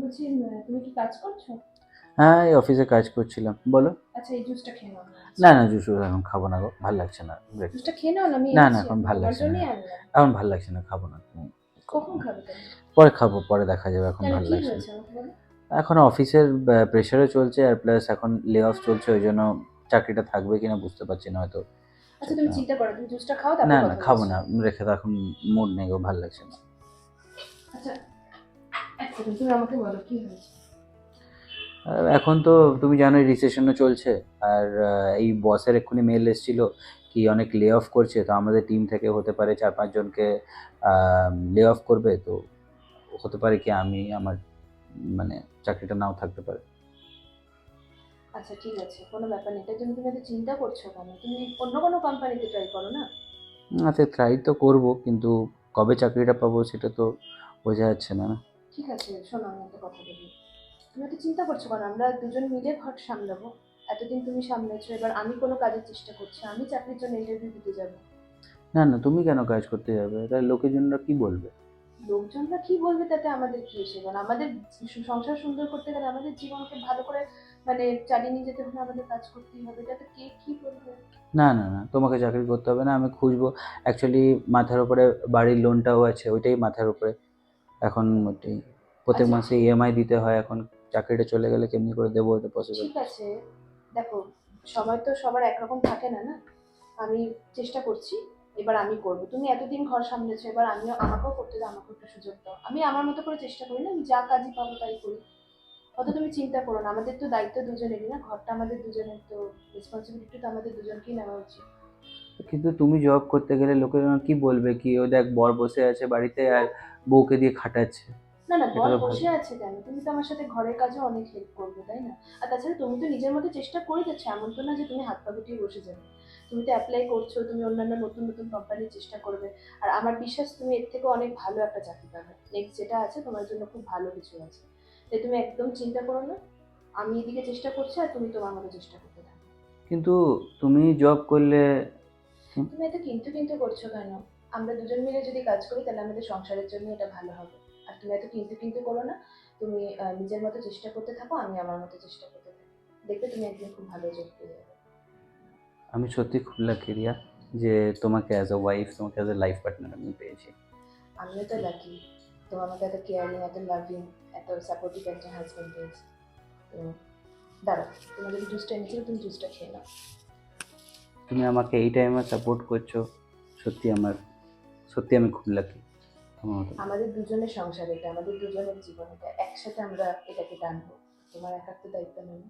বলছি, তুমি কি কাজ করছো? হ্যাঁ, এই অফিসে কাজ করছিলাম, বলো। আচ্ছা, এই জুসটা খেয়ে নাও না। না না, জুস এখন খাবো না গো, ভাল লাগছে না জুসটা ব্রেকফাস্ট। খেয়ে নাও না, আমি না না, এনেছি, এখন আমি ভাল তোমার লাগছে না। জন্যই আনলাম। এখন ভাল লাগছে না, খাবো না তুমি। কখন খাবে তাহলে? পরে খাবো, পরে দেখা যাবে, এখন কেন, ভাল কি লাগছে না। হয়েছে আমাকে বলো। এখন অফিসের প্রেশারও চলছে, আর প্লাস এখন লে অফ চলছে, ওই জন্য চাকরিটা থাকবে কিনা বুঝতে পারছি না হয়তো। আচ্ছা, তুমি চিন্তা করো, তুমি জুসটা খাও, না তারপর না, কথা খাবো বলছি। না, রেখে দাও, এখন মুড নেই গো, ভাল লাগছে না। আচ্ছা, এক সেকেন্ড, তুমি আমাকে বলো কি হয়েছে। এখন তো তুমি জানোই রিসেশনও চলছে, আর এই বসের এক্ষুনি মেল এসেছিল কি অনেক লে অফ করছে, তো আমাদের টিম থেকে হতে পারে 4-5 জনকে লে অফ করবে, তো হতে পারে কি আমি আমার মানে চাকরিটা নাও থাকতে পারে। আচ্ছা ঠিক আছে, কোনো ব্যাপার নেই, এটার জন্য তুমি এত চিন্তা করছো কেন? তুমি অন্য কোনো কোম্পানিতে ট্রাই করো না। আচ্ছা, ট্রাই তো করবো, কিন্তু কবে চাকরিটা পাবো সেটা তো বোঝা যাচ্ছে না না। ঠিক আছে, শোনো, আমি একটা কথা বলি। তুমি এত চিন্তা করছো কেন? আমরা দুজন মিলে ঘর সামলাবো। এতদিন তুমি সামলেছো, এবার আমি কোনো কাজের চেষ্টা করছি, আমি চাকরির জন্য ইন্টারভিউ দিতে যাবো। না না, তুমি কেন কাজ করতে যাবে? তাহলে লোকেজনরা কি বলবে? লোকজনরা কি বলবে তাতে আমাদের কি এসে গেল? আমাদের সংসার সুন্দর করতে গেলে, আমাদের জীবনকে ভালো করে মানে চালিয়ে নিয়ে যেতে হলে আমাদের কাজ করতেই হবে, তাতে কে কি বলবে? না না না, তোমাকে চাকরি করতে হবে না, আমি খুঁজবো। অ্যাকচুয়ালি মাথার উপরে বাড়ির লোনটাও আছে, ওইটাই মাথার উপরে এখন। ওইটাই প্রত্যেক আচ্ছা মাসে ইএমআই দিতে হয় এখন। চাকরিটা চলে গেলে কেমনি করে দেবো, এটা পসিবল? ঠিক আছে, দেখো, সবাই তো সবার একরকম থাকে না, না? আমি চেষ্টা করছি, এবার আমি করবো। তুমি এতদিন ঘর সামলেছো, এবার আমিও, আমাকেও করতে দাও, আমাকে একটু সুযোগ দাও। আমি আমার মতো করে চেষ্টা করি না, আমি যা কাজই পাবো তাই করি। অত তুমি চিন্তা করো না, আমাদের তো দায়িত্ব দুজনেরই, না? ঘরটা আমাদের দুজনের তো, রেসপন্সিবিলিটি তো আমাদের দুজনকেই নেওয়া উচিত। কিন্তু তুমি জব করতে গেলে লোকেরা কি বলবে, কি ও দেখ বর বসে আছে বাড়িতে আর বউকে দিয়ে খাটাচ্ছে। না না, সেটা বর তো ভালো। বসে আছে কেন? তুমি তো আমার সাথে ঘরের কাজেও অনেক হেল্প করবে, তাই না? আর তাছাড়া তুমি তো নিজের মতো চেষ্টা করে যাচ্ছ, এমন তো না যে তুমি হাত পা গুটিয়ে বসে যাবে। তুমি তো অ্যাপ্লাই করছো, তুমি অন্যান্য নতুন নতুন কোম্পানির চেষ্টা করবে। আর আমার বিশ্বাস তুমি এর থেকে অনেক ভালো একটা চাকরি পাবে, নেক্সট যেটা আছে তোমার জন্য খুব ভালো কিছু আছে। তাই তুমি একদম চিন্তা করো না, আমি এদিকে চেষ্টা করছি, আর তুমি তোমার মতো চেষ্টা করতে থাকো। কিন্তু তুমি জব করলে। তুমি এত কিন্তু কিন্তু করছো কেন? আমরা দুজন মিলে যদি কাজ করি তাহলে আমাদের সংসারের জন্য এটা ভালো হবে। আর তুমি এত কিন্তু কিন্তু করো না, তুমি নিজের মতো চেষ্টা করতে থাকো, আমি আমার মতো চেষ্টা করতে থাকি। দেখবে তুমি একদিন খুব ভালো জব পেয়ে যাবে। আমি সত্যি খুব লাকি রিয়া, যে তোমাকে অ্যাজ আ ওয়াইফ, তোমাকে অ্যাজ আ লাইফ পার্টনার আমি পেয়েছি। আমিও তো লাকি, তোমার মতো এত কেয়ারিং, এত লাভিং, এত সাপোর্টিভ একটা হাজবেন্ড পেয়েছি। তো দাঁড়াও, তোমার যদি জুসটা এনেছিল, তুমি জুসটা খেয়ে নাও। তুমি আমাকে এই টাইমে সাপোর্ট করছো, সত্যি আমার, সত্যি আমি খুব লাকি তোমার মতো। আমাদের দুজনের সংসার এটা, আমাদের দুজনের জীবন এটা, একসাথে আমরা এটাকে টানবো। তোমার একার তো দায়িত্ব নেই।